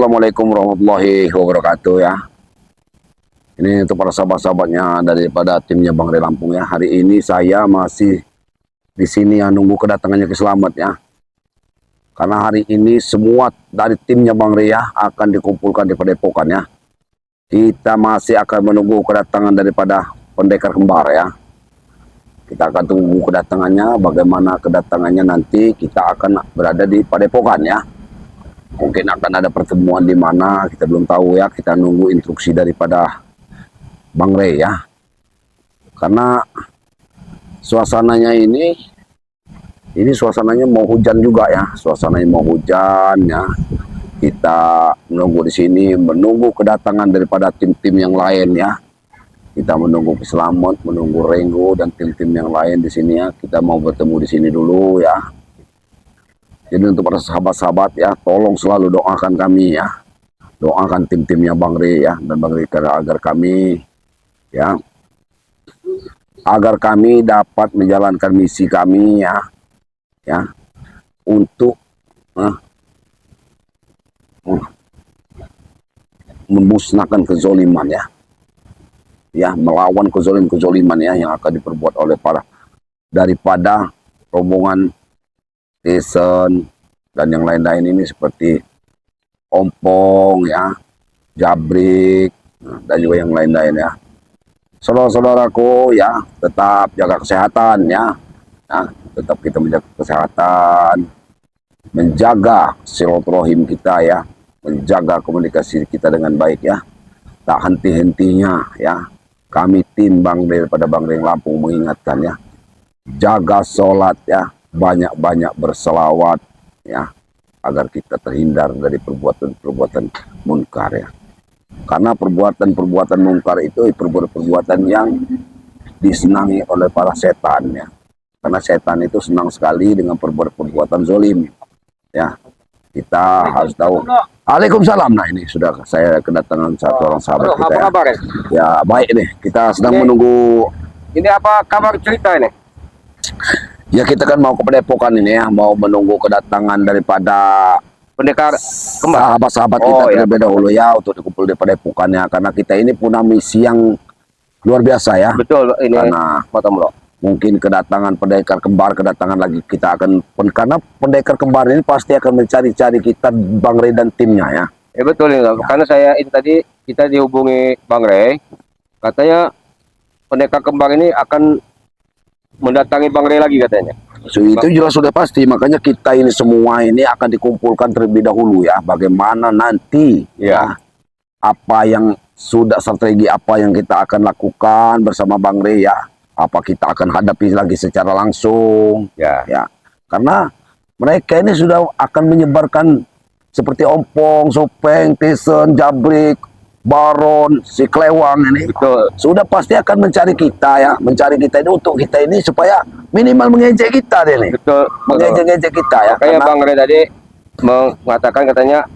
Assalamualaikum warahmatullahi wabarakatuh ya. Ini untuk para sahabat-sahabatnya daripada timnya Bang Rey Lampung ya. Hari ini saya masih di sini ya nunggu kedatangannya Ki Slamet ya. Karena hari ini semua dari timnya Bang Rey ya akan dikumpulkan di Padepokan ya. Kita masih akan menunggu kedatangan daripada pendekar kembar ya. Kita akan tunggu kedatangannya, bagaimana kedatangannya nanti kita akan berada di Padepokan ya. Mungkin akan ada pertemuan di mana kita belum tahu ya, kita nunggu instruksi daripada Bang Rey ya. Karena suasananya ini suasananya mau hujan juga ya, suasananya mau hujan ya. Kita menunggu di sini, menunggu kedatangan daripada tim-tim yang lain ya. Kita menunggu Ki Slamet, menunggu Renggo dan tim-tim yang lain di sini ya. Kita mau bertemu di sini dulu ya. Jadi untuk para sahabat-sahabat ya, tolong selalu doakan kami ya. Doakan tim-timnya Bang Rey ya, dan Bang Rey agar kami ya, agar kami dapat menjalankan misi kami ya, untuk memusnahkan kezoliman ya, melawan kezoliman ya yang akan diperbuat oleh para daripada rombongan Tyson dan yang lain-lain ini seperti Ompong ya, Jabrik dan juga yang lain-lain ya. Saudara-saudaraku ya, tetap jaga kesehatan ya. Tetap kita menjaga kesehatan, menjaga silaturahim kita ya, menjaga komunikasi kita dengan baik ya. Tak henti-hentinya ya. Kami tim Bang Rey daripada Bang Rey Lampung mengingatkan ya. Jaga sholat ya. Banyak-banyak berselawat ya, agar kita terhindar dari perbuatan-perbuatan munkar ya. Karena perbuatan-perbuatan munkar itu perbuatan yang disenangi oleh para setan ya. Karena setan itu senang sekali dengan perbuatan zolim ya. Kita harus tahu. Waalaikumsalam. Nah ini sudah saya kedatangan satu orang sahabat kita ya. Kabar, ya baik nih, kita sedang menunggu. Ini apa kabar cerita ini? Ya kita kan mau ke Padepokan ini ya, mau menunggu kedatangan daripada Pendekar kembar. sahabat-sahabat kita terlebih dahulu ya, untuk dikumpul di Padepokan ya, karena kita ini punya misi yang luar biasa ya. Betul ini. Karena mungkin kedatangan pendekar kembar, kedatangan lagi kita akan, karena pendekar kembar ini pasti akan mencari-cari kita Bang Rey dan timnya ya. Betul ini, karena saya ini tadi kita dihubungi Bang Rey, katanya pendekar kembar ini akan mendatangi Bang Rey lagi katanya. So, itu jelas sudah pasti, makanya kita ini semua ini akan dikumpulkan terlebih dahulu ya, bagaimana nanti ya, apa yang sudah strategi apa yang kita akan lakukan bersama Bang Rey ya, apa kita akan hadapi lagi secara langsung ya, karena mereka ini sudah akan menyebarkan seperti Ompong, Sopeng, Tyson, Jabrik, Baron, si Klewang ini. Betul. Sudah pasti akan mencari kita ya, mencari kita ini untuk kita ini supaya minimal mengejek kita deh nih. Betul. Mengejek-ngejek kita ya. Kayak Bang Rey tadi mengatakan katanya,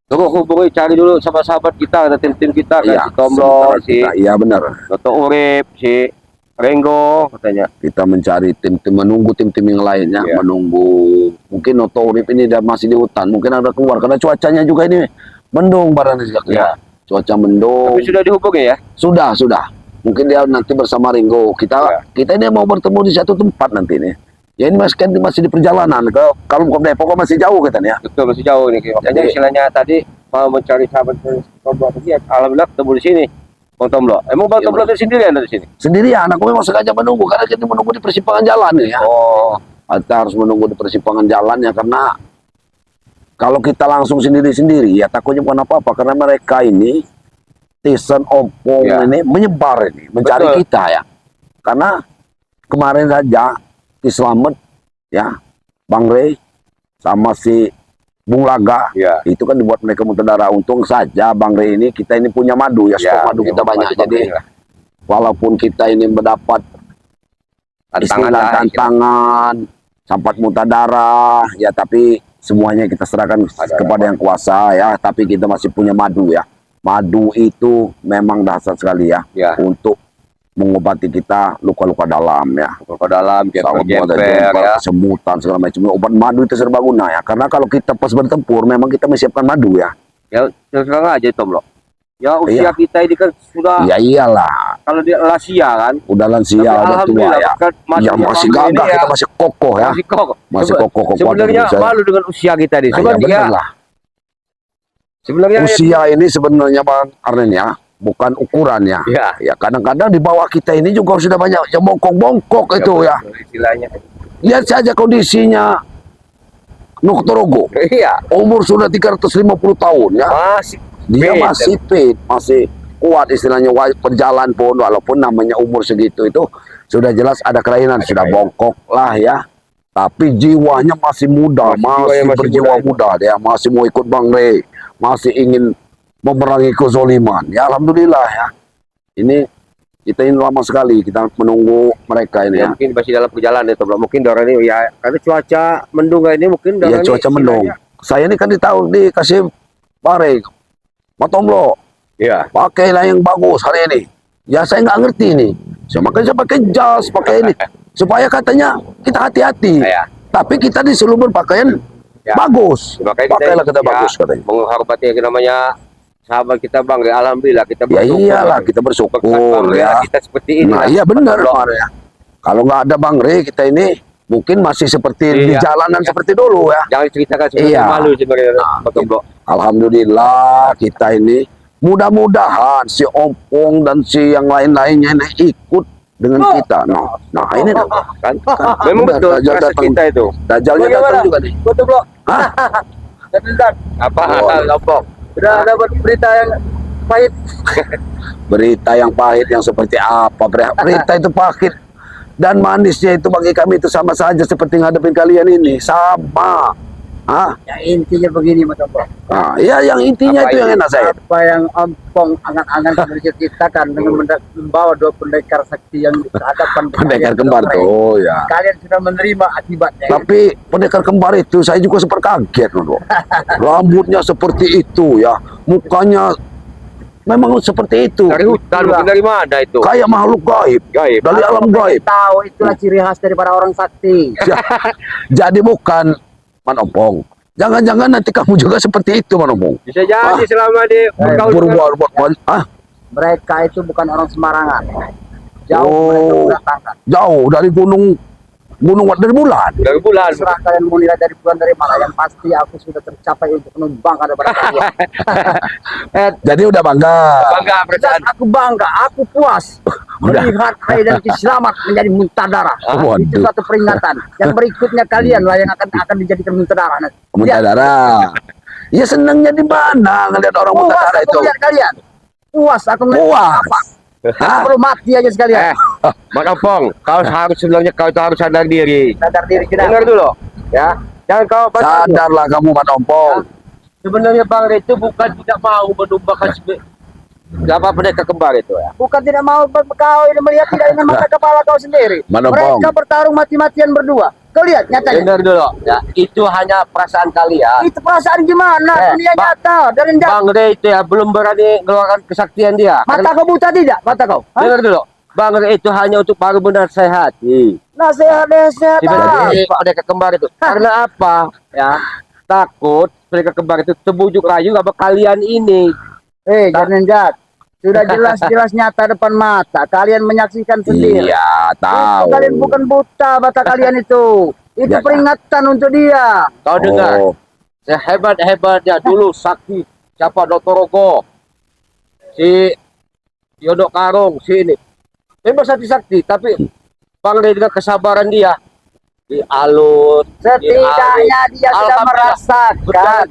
tunggu hubungi cari dulu sahabat-sahabat kita, ada tim-tim kita kan, si Tomlo, si iya benar. Toto Urip, si Renggo katanya. Kita mencari tim-tim, menunggu tim-tim yang lainnya, menunggu mungkin Toto Urip ini dia masih di hutan, mungkin ada keluar karena cuacanya juga ini mendung barangkali ya. Cuaca mendung. Tapi sudah dihubungi ya? Sudah. Mungkin dia nanti bersama Renggo. Kita ini mau bertemu di satu tempat nanti nih. Ya ini masih di perjalanan. Kalau ke Depok masih jauh katanya. Betul, masih jauh ini. Makanya istilahnya tadi mau mencari sahabat Tomlo tadi, alhamdulillah ketemu di sini. Bang Tomlo. Emang Bang Tomlo itu sendirian dari sini? Sendirian. Aku memang sengaja menunggu karena kita menunggu di persimpangan jalan ya. Kita harus menunggu di persimpangan jalan ya, karena kalau kita langsung sendiri-sendiri ya takutnya bukan apa-apa, karena mereka ini Tyson, Ompong ini menyebar ini, mencari kita ya. Karena kemarin saja Ki Slamet ya, Bang Rey sama si Bung Laga itu kan dibuat mereka muntah darah. Untung saja Bang Rey ini, kita ini punya madu ya, stok madu kita banyak. Jadi walaupun kita ini mendapat tantangan sempat muntah darah ya, tapi semuanya kita serahkan kepada yang kuasa ya. Tapi kita masih punya madu ya. Madu itu memang dahsyat sekali ya, untuk mengobati kita luka-luka dalam ya. Luka dalam, jemper, kesemutan segala macam. Obat madu itu serbaguna ya. Karena kalau kita pas bertempur memang kita menyiapkan madu ya. Ya terus terang aja Tom loh. Ya usia Iya. kita ini kan sudah Ya iyalah, kalau dia lansia kan. udah lansia, Tapi udah tua alhamdulillah ya. berkat Ya matinya masih Bang Rey ini gagah, kita masih kokoh ya. masih kokoh. Masih kokoh-kokoh. Sebenarnya malu dengan usia kita nih. Nah, ya Sebenarnya bener lah. sebenarnya Usia ini sebenarnya Bang Arnen ya, bukan ukuran ya. ya, Ya kadang-kadang di bawah kita ini juga sudah banyak yang bongkok-bongkok itu ya. istilahnya. Lihat saja kondisinya Nuktorogo. Iya, Umur sudah 350 tahun ya. masih Dia fit. masih fit, masih kuat istilahnya berjalan pun walaupun namanya umur segitu itu sudah jelas ada kelainan, sudah bongkok lah ya. Tapi jiwanya masih muda, Masih masih jiwanya masih berjiwa muda. muda, dia masih mau ikut Bang Rey, masih ingin memerangi kezoliman. Ya alhamdulillah ya. Ini kita ini lama sekali kita menunggu mereka ini Ya, ya. mungkin masih dalam perjalanan itu, mungkin orang ini ya karena cuaca mendung kayak ini mungkin Iya orang cuaca ini mendung. istilahnya- Saya ini kan dikasih Bang Rey, Matomlo, Iya. pakailah yang bagus hari ini. Ya saya nggak ngerti nih. Makanya saya pakai jas, pakai ini. Supaya katanya kita hati-hati. Iya. Tapi kita disuruh berpakaian Ya. bagus. Makanya Pakailah kita ya, bagus katanya. menghormati yang namanya sahabat kita Bang Rey. Alhamdulillah kita Ya bersyukur. iyalah kita Berkat Bang bersyukur Rey ya. kita seperti ini. Nah iya benar Bang Rey. Kalau nggak ada Bang Rey kita ini mungkin masih seperti di Iya. jalanan seperti dulu ya. Jangan ceritakan seperti Iya. malu sebenarnya Bang Bro. Alhamdulillah kita ini mudah-mudahan si Ompong dan si yang lain-lainnya ini ikut dengan kita. Nah ini dah. Kan? Memang Udah, betul Dajjal rasa datang. kita itu. Dajalnya datang juga nih. Betul Bro. Hah? Apa? Oh. Lompok. Udah dapat berita yang pahit. Berita yang pahit yang seperti apa? Berita itu pahit dan manisnya itu bagi kami itu sama saja seperti ngadepin kalian ini. Sama. Ah, Ya intinya begini Mas Ompong. nah, ya yang intinya Apa itu yang ini? enak saya. Apa yang Ompong angan-angan sudah diciptakan dengan membawa dua pendekar sakti yang dihadapkan Pendekar kembar tuh ya. Kalian sudah menerima akibatnya. Tapi pendekar kembar itu saya juga sempat kaget loh. Rambutnya seperti itu ya, mukanya memang seperti itu. Dari hutan mungkin dari mana itu? Kayak makhluk gaib Gaib. dari alam gaib. Tahu itulah ciri khas daripada orang sakti. Jadi bukan Manompong. Jangan-jangan nanti kamu juga seperti itu Manompong. Bisa jadi selama di bergaul dengan- Berbuat Mereka itu bukan orang sembarangan. Oh. Mereka datangkan. jauh dari gunung dari bulan. dari bulan. Terserah kalian mau nilai dari bulan dari mana, yang pasti aku sudah tercapai untuk menumbangkan daripada kalian. Jadi udah bangga. Bangga perasaan. Dan aku bangga, aku puas Udah. melihat Rai dan Kiselamat menjadi muntadara. Waduh. Itu satu peringatan. Yang berikutnya kalian lah yang akan dijadikan muntadara nanti. Muntah darah. Ya senangnya di mana ngeliat orang muntah Puas darah aku itu. melihat kalian. Puas aku melihat Puas. apa. Hah? Perlu mati aja sekalian. Mas Opong, kau harus sebenarnya kau itu harus sadar diri. Sadar diri kita. Dengar dulu, ya. Jangan kau Sadarlah kamu Manompong. sebenarnya Bang Rey itu bukan tidak mau menumbangkan apa pendekar kembar itu ya. Bukan tidak mau kau ini melihat tidak dengan mata kepala kau sendiri. Mana, Bang? Mereka bertarung mati-matian berdua. Kau lihat nyatanya. Dengar dulu, ya. Itu hanya perasaan kalian. Itu perasaan gimana? Dunia Bang- nyata. Dari Bang Rey itu ya belum berani mengeluarkan kesaktian dia. mata kau buta tidak? Mata kau. Hah? Dengar dulu, Bang Rey itu hanya untuk baru menasehati. Nasihat-nasihat Jadi apa? pendekar kembar itu. Karena apa? Ya, takut pendekar kembar itu terbujuk rayu sama kalian ini. Jangan jat. Sudah jelas-jelas nyata depan mata. Kalian menyaksikan sendiri. Iya Itu tahu. kalian bukan buta mata kalian itu. Itu Ya, peringatan untuk dia. Kau dengar? Oh, Sehebat-hebatnya dulu sakti siapa Dotorogo, si Yodo Karung, si ini. Memang sakti-sakti, tapi Bang Rey dengan kesabaran dia di alun, Setidaknya dia sudah Alhamdulillah. merasakan.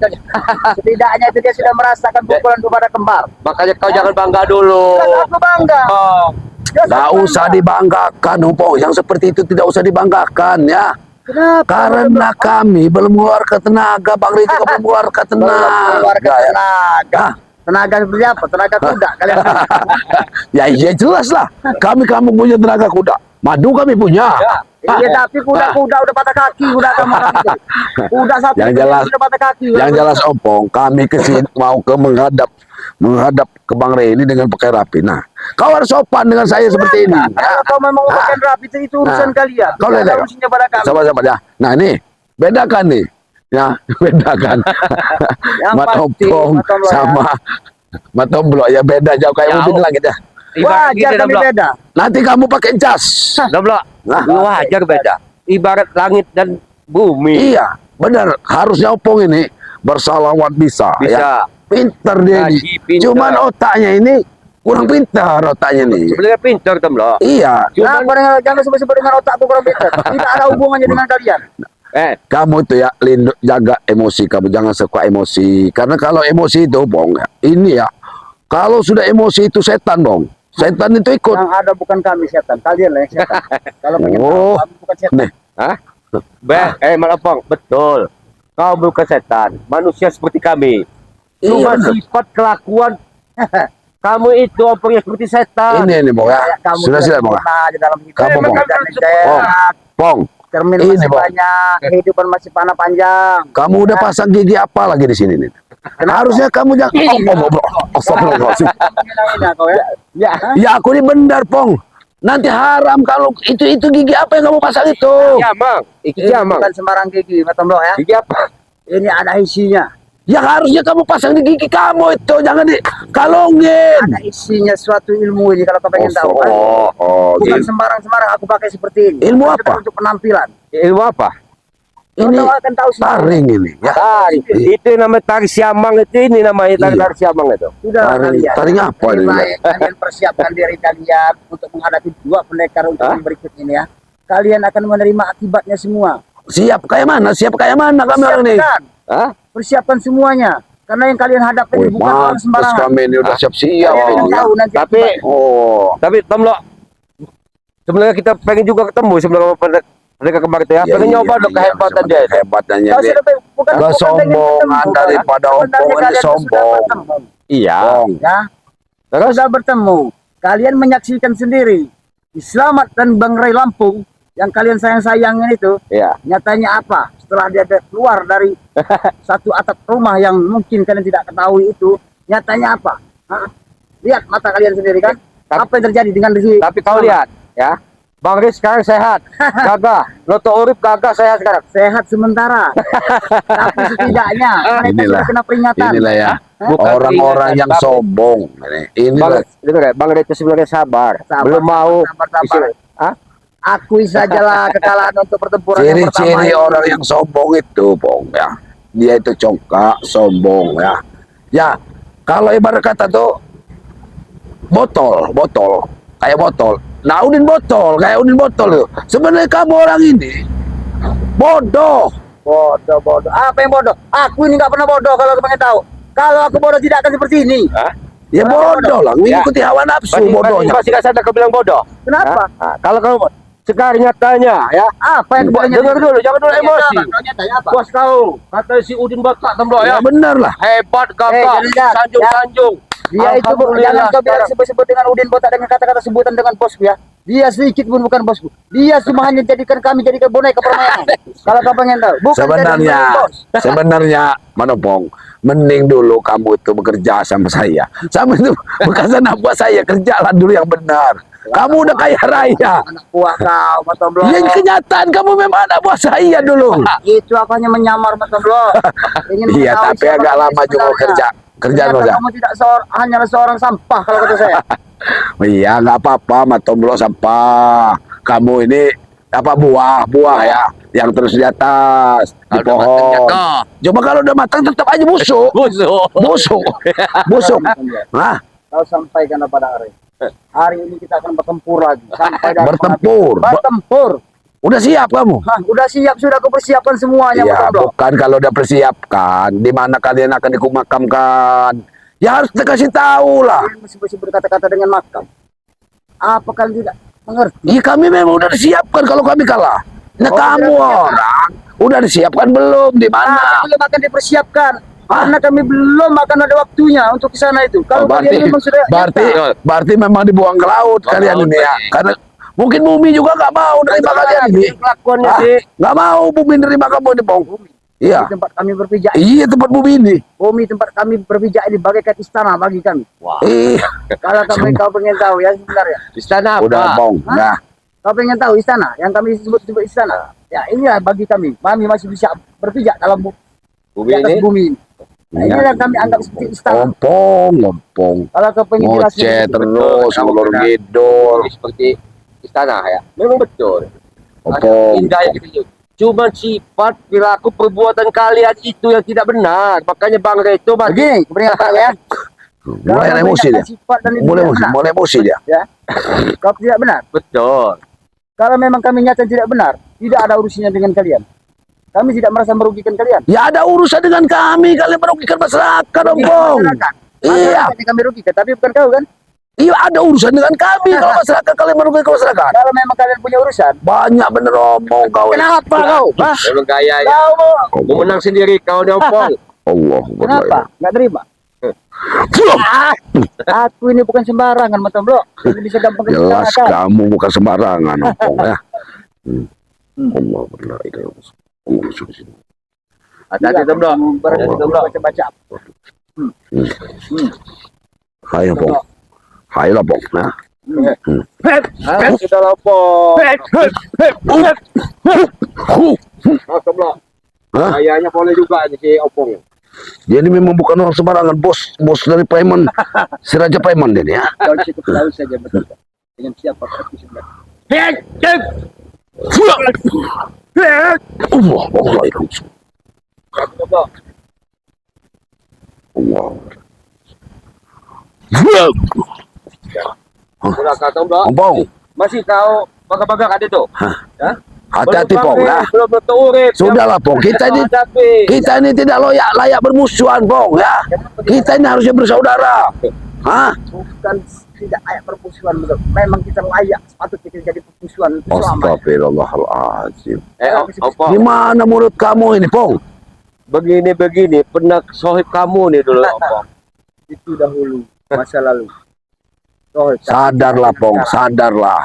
Setidaknya itu dia sudah merasakan pukulan kepada kembar. Makanya kau jangan bangga dulu. Kan aku bangga. Oh, Dia nggak sangat usah bangga. dibanggakan Ompong. Yang seperti itu tidak usah dibanggakan ya. Kenapa? Karena kami belum mengeluarkan tenaga, Bang Rey juga belum mengeluarkan Mengeluarkan tenaga. Ya. tenaga. Ah, Tenaga seperti apa? Tenaga kuda kalian. ya iya jelas lah. Kami punya tenaga kuda. Madu kami punya. Iya, tapi kuda-kuda udah patah kaki, kuda kamu. Kuda satu Yang jelas- udah patah kaki. Yang jelas Ompong, kami kesini mau menghadap ke Bang Rey ini dengan pakai rapi. Nah, kau harus sopan dengan saya seperti ini. Kalau kau memang urusan rapi itu urusan Nah. kalian. Kau Tidak ada lihat, urusannya pada kami. Sabar-sabar ya. Nah ini bedakan nih. Ya, beda kan. Yang pasti Matompong Matomblo ya. sama Matomblo ya beda jauh kayak Jauh. mobil langit ya. Ibarat Wajar gini, kami Domlo. beda. Nanti kamu pakai jas. Domlo, Nah. wajar beda. Ibarat langit dan bumi. Iya, benar. Harusnya Opong ini bersalawat bisa. Ya. Bisa. Pinter dia ini. Ngaji, pinter. Cuman otaknya ini kurang pintar otaknya nih. Sebenarnya pintar, Domlo. Iya, Nah, jangan sebut-sebut dengan otakku kurang pintar. Tidak ada hubungannya dengan kalian. kamu tuh ya lindung jaga emosi kamu, jangan suka emosi. Karena kalau emosi itu Bong, ini ya. Kalau sudah emosi itu setan, Bong. Setan itu ikut. Yang ada bukan kami setan, kalian lah yang setan. Kalau pengen tahu, Oh. kami bukan setan. Nih, Hah? Malapong, betul. Kau bukan setan, manusia seperti kami. Cuma iya, benar. sifat kelakuan kamu itu Opong yang seperti setan. Ini Bong ya. Kayak kamu Sudah Bong. sempurna aja dalam hidup. Kamu, Bong. Dan Bong, Bong. cermin Ini, masih Bong. banyak, kehidupan masih panah panjang. Kamu udah pasang gigi apa lagi di sini nih? Harusnya kamu jangan. Astagfirullahaladzim. Menghina-hina kau ya. Ya, Ya aku ini benar, Pong. Nanti haram kalau itu gigi apa yang kamu pasang itu? ya, Mang. Iki Ini ya, Mang. bukan sembarang gigi, Matomblo ya. Gigi apa? Ini ada isinya. Yang harusnya kamu pasang di gigi kamu itu, jangan dikalongin. Ada isinya suatu ilmu ini kalau kau pengen tahu kan. Bukan Gitu. sembarang-sembarang aku pakai seperti ini. Ilmu Kan apa? Untuk penampilan. Ilmu apa? Ini Kau akan tahu semua. taring ini. Ya. Tari. Itu namanya tari siamang itu, ini namanya tari Iya. tari siamang itu. Sudah kalian. Taring apa Lebih ini? baik kalian persiapkan diri kalian untuk menghadapi dua pendekar untuk Hah? yang berikut ini ya. Kalian akan menerima akibatnya semua. Siap kayak mana? Siap kayak mana kami orang ini? Persiapkan. Hah? Persiapkan semuanya. Karena yang kalian hadapi Wih, bukan orang mantas sembarangan. kami ini udah siap-siap. Kalian akan ya. tahu nanti Tapi akibatnya. Oh, tapi Tomlo, sebenarnya kita pengen juga ketemu sebelum mereka kemarin itu ya. iya, Pengen iya, nyoba dong iya, kehebatan dia. Kehebatannya Kau dia. sudah bukan Kesombongan pengen daripada ketemu, Opong ini sebenarnya kalian sudah sombong. bertemu, Iya. Pong. ya. Terus Sudah bertemu. Kalian menyaksikan sendiri. Slamet dan Bang Ray Lampung yang kalian sayang-sayangin itu iya. nyatanya apa? Setelah dia keluar dari satu atap rumah yang mungkin kalian tidak ketahui itu, nyatanya apa? Hah? Lihat mata kalian sendiri kan? Apa yang terjadi dengan diri? Tapi kau lihat ya. Bang Riz sekarang sehat, gagah. Loto Urip gagah sehat sekarang. Sehat sementara. Tapi setidaknya mereka Inilah. sudah kena peringatan. Inilah ya. Bukan Orang-orang peringatan, yang tapi- sombong. Bang, Inilah. dengar ya, Bang Riz itu sebenarnya sabar. Sabar, Belum mau. sabar. isi- Hah? Akui sajalah kekalahan untuk pertempuran yang pertama. Ciri-ciri ini. orang yang sombong itu, Bong, ya. Dia itu congkak, sombong, ya. Ya, kalau ibarat kata tuh botol, kayak botol. Nah, Udin botol, kayak Udin botol tuh. Sebenarnya kamu orang ini bodoh. Bodoh. Apa yang bodoh? Aku ini nggak pernah bodoh kalau aku pengen tahu. Kalau aku bodoh tidak akan seperti ini. Hah? Ya bodoh lah, Ya. mengikuti hawa nafsu bodohnya. Masih nggak sadar kau bilang bodoh. Kenapa? Hah? Kalau kamu sekarang nyatanya ya. Apa yang boleh Dengar dulu, jangan dulu emosi. Nyatanya apa? Puas kau, kata si Udin Batak Tomlo Ya ya. benar lah. Hebat gagah, jangan, sanjung-sanjung. Dia itu Alhamdulillah jangan kau bilang sekarang. sebut-sebut dengan Udin Botak dengan kata-kata sebutan dengan bosku ya. Dia sedikit pun bukan bosku. Dia cuma hanya jadikan kami jadikan boneka permainan. Kalau kau pengen tahu, bukan Sebenarnya, jadikan bos. sebenarnya Manopong, mending dulu kamu itu bekerja sama saya. Sama itu bekas anak buah saya, kerjalah dulu yang benar. Kamu udah kaya raya. Anak buah kau, Mas Tomblo. Yang kenyataan kamu memang anak buah saya dulu. Itu apa hanya menyamar Mas Tomblo. Ingin Iya, mengetahui tapi siapa agak kamu lama juga sebenarnya. kerja. Kerjaan Ternyata saja. kamu tidak hanyalah seorang sampah kalau kata saya. Iya, nggak apa-apa, Matomblo sampah. Kamu ini apa buah ya, yang terus di atas di pohon. Coba kalau udah matang tetap aja busuk. Busuk. Nah, Kau sampaikan pada hari. Hari ini kita akan bertempur lagi. Sampai dari bertempur. Bertempur. Udah siap kamu? Hah, udah siap sudah aku persiapkan semuanya Mas Iya, Tomblo. bukan kalau udah persiapkan, di mana kalian akan dikumakamkan. Ya harus dikasih tahu lah. Kalian mesti berkata-kata dengan makam. Apa kalian tidak mengerti? Iya, kami memang udah disiapkan kalau kami kalah. Nah, Oh, kamu sudah disiapkan. orang udah disiapkan belum? Di mana? Belum akan dipersiapkan. Ah. Karena kami belum akan ada waktunya untuk ke sana itu. Kalau berarti, kalian memang sudah berarti memang dibuang ke laut kalian ini ya. Karena mungkin bumi juga nggak mau nerima kalian ini. Kelakuannya Ah, sih. nggak mau bumi nerima kamu ini, Bong. Iya. di tempat kami berpijak. Iya, tempat bumi ini. Bumi tempat kami berpijak ini bagaikan istana bagi kami. Wah. Iya. Kalau kau pengen tahu ya sebenarnya. Istana apa? Udah, Bong. Hah? Nah, Kau pengen tahu istana yang kami sebut istana. Ya inilah bagi kami. Kami masih bisa berpijak dalam Bumi di atas ini. bumi ini. Nah, inilah kami anggap seperti istana. Ompong. Kalau kau pengen jelasin Ngoceh begitu, terus, Betul, ngulur betul. ngidul. Ini seperti istana ya. Memang betul. Ompong. Indah yang kita lihat. Cuma sifat perilaku perbuatan kalian itu yang tidak benar. Makanya Bang Rey itu masih begini, kemudian apa ya? Mulai Kalau emosi banyakkan dia. sifat dan ini Mulai tidak emosi, benar, mulai emosi dia. ya. Kau tidak benar. betul. Kalau memang kami nyata tidak benar, tidak ada urusannya dengan kalian. Kami tidak merasa merugikan kalian. Ya ada urusan dengan kami, kalian merugikan masyarakat, Ompong. Masyarakat. Iya, Masyarakat yang kami rugikan, tapi bukan kau kan? iya ada urusan dengan kami. Kalau masyarakat kalian merugikan masyarakat. Kalau memang kalian punya urusan, Banyak bener Ompong kau. kenapa kau? Hah? Memang gayanya. Kau Mau menang sendiri kau nih Opong. Allah. kenapa? Nggak terima? Aku ini bukan sembarangan, Mata Bro. Ini bisa gampang Jelas kecelakaan. kamu bukan sembarangan, Ompong ya. Allah berla ilaha illallah. Allah subhanahu. Hati-hati Tom Bro. Berarti Allah. Tom Bro baca-baca. Ayo, Pong. Ayo lah, Pong. Nah. Sudah lah Opong. Tom Bro. Hah? Kayaknya boleh juga nih si Opong. Dia ini memang bukan orang sembarangan, bos dari Paiman, si Raja Paiman dia nih, ya. Kau cukup tahu saja betul. Dengan siapa aku sebenarnya. Allah, Allah itu. Tom Bro. Allah. Sudah kata Tom Bro. Ompong, Masih kau baga-baga ada tuh. hati-hati, Pong. Nah, Belum berturut. sudahlah, Pong. Kita ini tidak layak bermusuhan, Pong, ya. Kita ini harusnya bersaudara. Hah? Bukan tidak layak permusuhan, betul. Memang kita layak sepatutnya kita jadi permusuhan itu selama. Astagfirullahaladzim. Opong. Gimana menurut kamu ini, Pong? Begini pernah sohib kamu nih dulu Opong. Itu dahulu masa lalu. Oh, Sadarlah, Pong. Sadarlah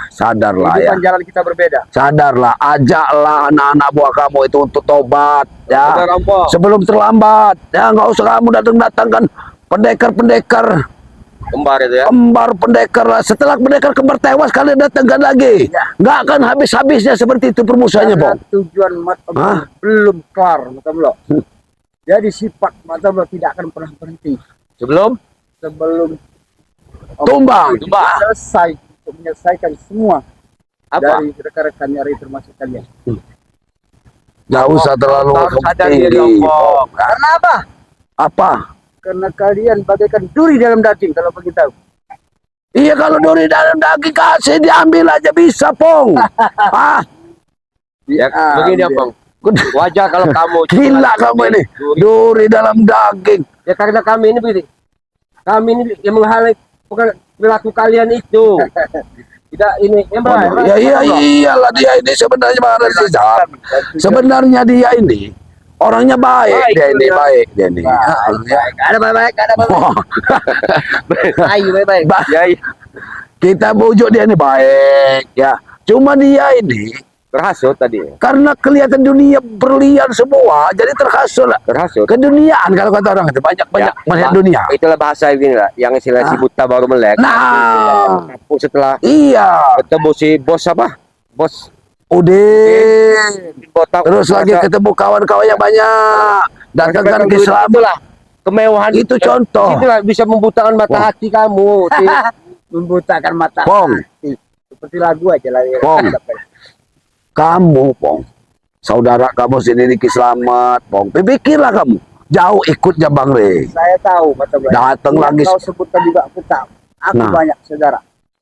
ya. kehidupan jalan kita berbeda. Sadarlah, ajaklah anak-anak buah kamu itu untuk tobat, ya. Benar Opong. Sebelum terlambat, ya nggak usah kamu datangkan pendekar Kembar itu ya. kembar pendekar lah. Setelah pendekar kembar tewas, kalian datangkan lagi. Nggak akan habis-habisnya seperti itu permusuhannya, Karena Pong. tujuan Mata Bro Hah? belum kelar, Mata Bro. Jadi sifat Mata Bro tidak akan pernah berhenti Sebelum sebelum Tumbang. selesai untuk menyelesaikan semua apa? dari rekan-rekan nyari termasuk kalian. Nggak usah terlalu Harus sadar diri tinggi. Opong. Karena apa? Apa? Karena kalian bagaikan duri dalam daging kalau begitu. Iya, kalau duri dalam daging kasih diambil aja bisa, Pong. Ah, Ya, begini Opong. Wajar kalau kamu gila kamu ini. Duri dalam daging. Ya karena kami ini begini. Kami ini yang menghalangi bukan perilaku kalian itu. Tidak ini Ya iyalah, dia ini sebenarnya Bang Rizal. Sebenarnya dia ini orangnya baik, dia ini baik, dia ini. Ada baik-baik, ada baik-baik. Ayo baik-baik. Ya, Kita bujuk dia ini baik, ya. Cuma dia ini terhasut tadi. karena kelihatan dunia berlian semua, jadi terhasut lah. Terhasut. Keduniaan kalau kata orang itu banyak melihat dunia. Itulah bahasa ini lah, yang istilah si buta baru melek. Nah, Setelah iya. ketemu si bos apa? Bos Udin. botak. Terus lagi ketemu kawan-kawan yang banyak. Datangkan ke Islam. Itulah kemewahan. Itu contoh. Itulah bisa membutakan mata hati kamu. Membutakan mata. Pong. Seperti lagu aja lah. Pong. Kamu, Pong. Saudara kamu sendiri Selamat, Pong. Pikirlah kamu. Jauh ikutnya Bang Rey. Saya tahu Mata Bro. Datang Yang lagi. Kau sebutkan juga aku tahu. Aku Nah. banyak saudara.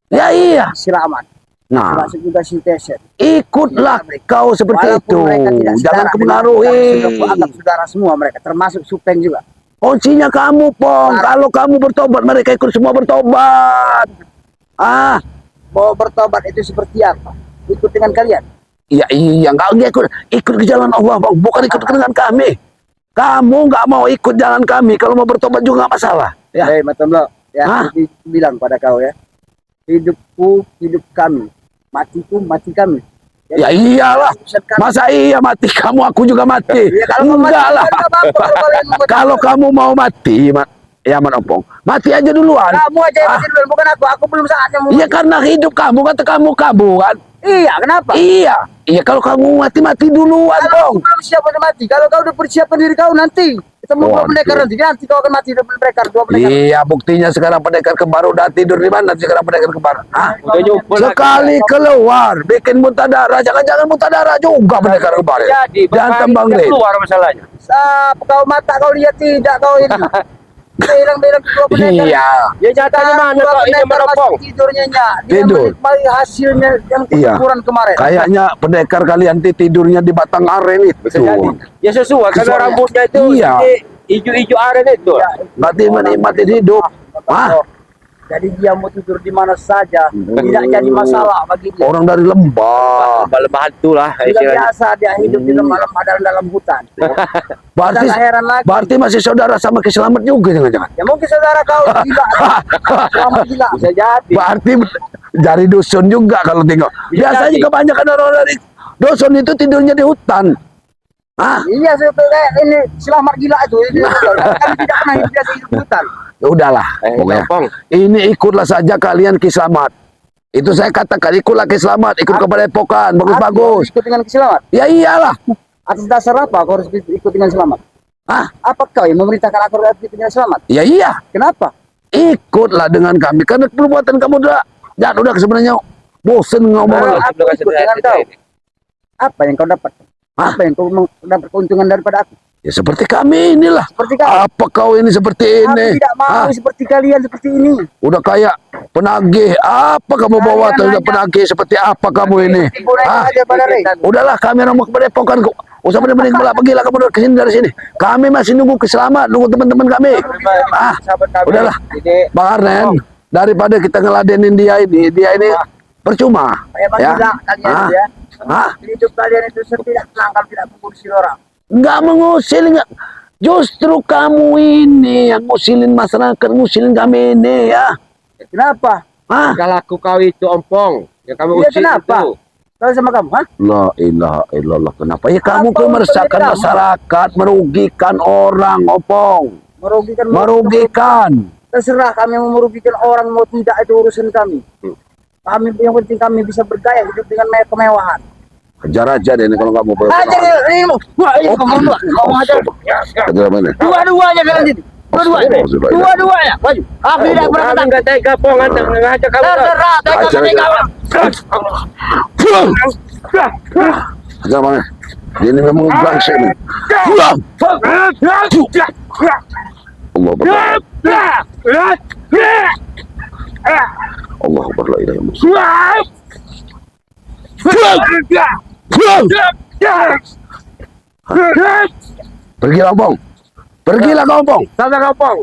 Ya iya. Selamat. Nah, Termasuk juga si Tesen. ikutlah kau seperti Walaupun itu. mereka tidak Jangan saudara, mempengaruhi. sudah kuanggap saudara semua mereka, termasuk Supeng juga. Kuncinya kamu, Pong. Kalau kamu bertobat, mereka ikut semua bertobat. Ah, Mau bertobat itu seperti apa? Ikut dengan kalian. iya, enggak ikut ke jalan Allah, Bang. Bukan ikut dengan kami. Kamu nggak mau ikut jalan kami, kalau mau bertobat juga nggak masalah. Ya. Hei, Mata Bro, ya, Hah? aku bilang pada kau ya. Hidupku, hidup kami. Matiku, mati kami. Ya iyalah. Urusan kami. Masa iya mati kamu, aku juga mati. Ya, kalau mau Enggak mati, lah. kan nggak apa-apa, kalian mau mati. Kalau kamu mau mati, ya Man Opong, mati aja duluan. Kamu aja yang mati duluan, bukan aku. Aku belum saatnya mau Iya mati. karena hidup kamu, kata kamu kan. Iya, kenapa? Iya, iya kalau kamu mati duluan Kalau dong. kau belum siap untuk mati, kalau kau udah persiapkan diri kau nanti, ketemu dua Waduh. pendekar nanti kau akan mati dua pendekar, dua pendekar. Iya, buktinya sekarang pendekar kembar udah tidur di mana sekarang pendekar kembar? Hah? Udah nyumpul Sekali keluar bikin muntah darah, jangan-jangan muntah darah juga pendekar kembar. Jadi Jangan tembang dia Rin. keluar masalahnya. Kau mata kau lihat tidak kau ini. Bilang-bilang dua pendekar. Iya, Ya nyatanya mana Dua kok ini pendekar meropong? masih tidurnya Nyak. Dia Tidur. menikmati hasilnya yang Iya. kurang kemarin. kayaknya pendekar kalian tidurnya di batang aren Bisa itu. jadi. Ya sesuai karena Sesuai. rambutnya itu Iya. hijau-hijau aren itu. Berarti menikmati hidup. Hah? Jadi dia mau tidur di mana saja, tidak jadi masalah bagi dia. Orang dari lembah. Lembah hantu lah. Sudah biasa dia hidup di dalam hutan. Berarti Tidak heran lagi. berarti masih saudara sama Keselamat juga jangan-jangan. Ya mungkin saudara kau gila. Selama gila. Bisa jadi. Berarti dari dusun juga kalau tengok. Bisa Biasanya jadi. kebanyakan orang dari dusun itu tidurnya di hutan. Ah, Iya sebetulnya ini selamat gila itu. Ini kami tidak pernah biasa hidup di hutan. ya udahlah. Pokoknya. Gampang. Ini ikutlah saja kalian ke Selamat. Itu saya katakan ikutlah ke Selamat, ikut ke Padepokan, bagus-bagus. Ikut dengan selamat. Ya iyalah. Atas dasar apa kau harus ikut dengan selamat? Ah, Apa kau yang memerintahkan aku harus ikut dengan selamat? ya iya. Kenapa? Ikutlah dengan kami karena perbuatan kamu udah sebenarnya bosen ngomong. Nah, aku ikut dengan kau. Apa yang kau dapat? Hah? Apa yang kau dapat keuntungan daripada aku? Ya seperti kami inilah. Seperti kau. Apa kau ini seperti Aku ini? tidak mau Ah, seperti kalian seperti ini. udah kayak penagih. Apa kamu bawa Kalian tuh udah hanya- penagih seperti apa kamu ini? Boleh Ah, aja pada Rey. udahlah kami mau ke Padepokan kok. Usah bener-bener pergilah kamu dari sini dari sini. Kami masih nunggu keselamat, nunggu teman-teman kami. Ah, Sahabat kami. udahlah. Jadi Bang Arnen, daripada kita ngeladenin dia ini percuma. Emang Ya. gila kalian Ah, ya. ah, Hidup kalian itu tidak tenang kalau tidak mengusir orang. nggak mengusil nggak. Justru kamu ini yang ngusilin masyarakat, ngusilin kami ini ya. Kenapa? Ah, kalau laku kau itu ompong. Yang kami Iya, usir kenapa? itu. Kalau sama kamu, ha? la ilaha illallah. Kenapa ya kamu Apa tuh meresahkan urusannya kamu? masyarakat, merugikan orang, opong, merugikan. Terserah kami mau merugikan orang mau tidak itu urusan kami. Kami yang penting kami bisa bergaya hidup dengan kemewahan. Kejar aja deh ini kalau nggak mau Aja ini wah ini kamu aja. Kejar mana? Dua-duanya kalian ini. Dua-duanya. Dua-duanya. Maju. Aku tidak pernah Kami nggak tega pong ngajak kamu. terserah tega Ajar kami aja. kawan. Kejar mana? Dia ini memang bangsa ini. Allah berdoa. Allah berdoa ilahi Muhammad. Pergilah Bong. Pergilah kau Bong. Sana kampung.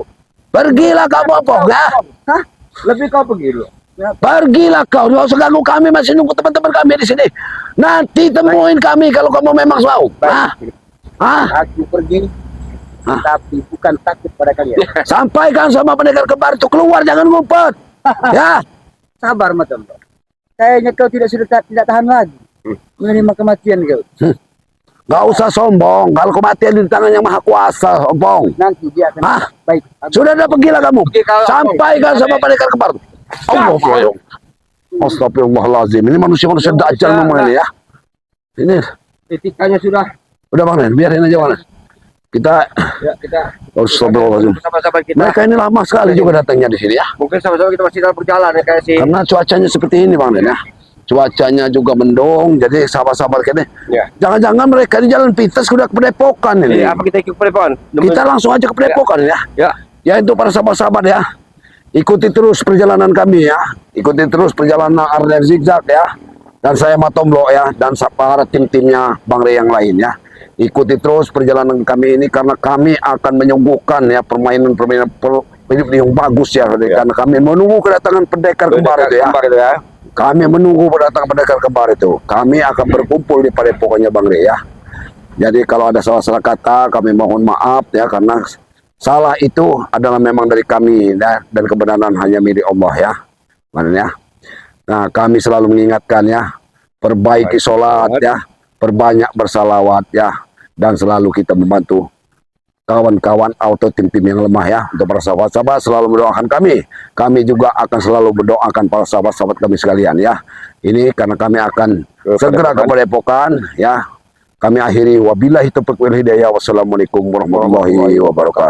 Pergilah kau Bong ya. Hah? Lebih kau pergi dulu. Pergilah kau. Nggak usah ganggu kami, masih nunggu teman-teman kami di sini. Nanti temuin kami kalau kamu memang mau. Hah? Hah? Aku pergi Hah? tapi bukan takut pada kalian. Sampaikan sama pendekar kembar itu keluar, jangan ngumpet. Ya. Sabar macam. Kayaknya kau tidak tahan lagi menerima kematian kau. Nggak usah sombong. Kalau kematian di tangan yang maha kuasa, ompong. Nanti dia akan Hah? baik. Sudah ada pergilah kamu. Pergi kau, Sampaikan Ompong. sama pendekar kembar. Allah Allah. Astagfirullahaladzim. Ini manusia-manusia dajjal memang ini ya. Ini Etikanya sudah. udah Bang Nen, biarin aja Bang Nen. Kita Ya kita. Astagfirullahaladzim. Sama-sama kita. Mereka ini lama sekali juga datangnya di sini ya. Mungkin sama-sama kita masih dalam perjalanan ya kayak si. Karena cuacanya seperti ini Bang Nen ya. Cuacanya juga mendung, jadi sahabat-sahabat ini. Ya. Jangan-jangan mereka di jalan pintas sudah ke Padepokan ini. Jadi apa kita ikut Padepokan? Kita langsung aja ke Padepokan ya. Ya. Ya itu para sahabat-sahabat ya. Ikuti terus perjalanan kami ya. Ikuti terus perjalanan Arden Zigzag ya. Dan saya Matomlo ya. Dan para tim-timnya Bang Rey yang lain ya. Ikuti terus perjalanan kami ini karena kami akan menyuguhkan ya permainan-permainan yang bagus ya. Karena kami menunggu kedatangan pendekar kembar itu ya. Kembar itu ya. Kami menunggu kedatangan pendekar kembar itu. Kami akan berkumpul di Padepokannya Bang Rey ya. Jadi kalau ada salah-salah kata kami mohon maaf ya karena salah itu adalah memang dari kami ya, dan kebenaran hanya milik Allah ya. Maknanya. Nah, kami selalu mengingatkan ya, perbaiki sholat ya, perbanyak bersalawat ya, dan selalu kita membantu kawan-kawan atau tim-tim yang lemah ya. Untuk para sahabat-sahabat selalu mendoakan kami. Kami juga akan selalu mendoakan para sahabat-sahabat kami sekalian ya. Ini karena kami akan segera ke Padepokan ya. Kami akhiri wabillahi taufiq wal hidayah. Wassalamualaikum warahmatullahi wabarakatuh.